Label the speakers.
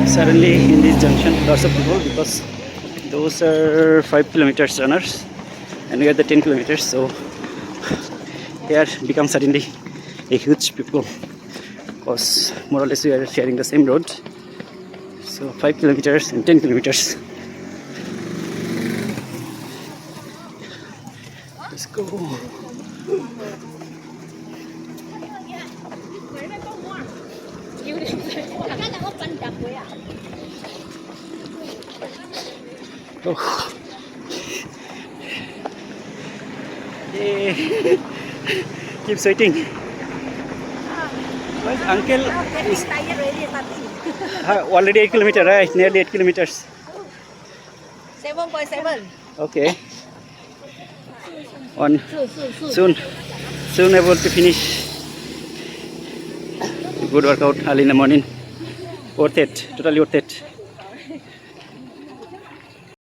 Speaker 1: Suddenly in this junction lots of people because those are 5 kilometers runners and we are the 10 kilometers, so here becomes suddenly a huge people because more or less we are sharing the same road. So 5 kilometers and 10 kilometers. Let's go. Oh. Yay. Keep sweating. Well, uncle is already 8 kilometers, right? Nearly 8 kilometers.
Speaker 2: 7.7.
Speaker 1: Okay. On soon able to finish. Good workout early in the morning. Worth it. Totally worth it.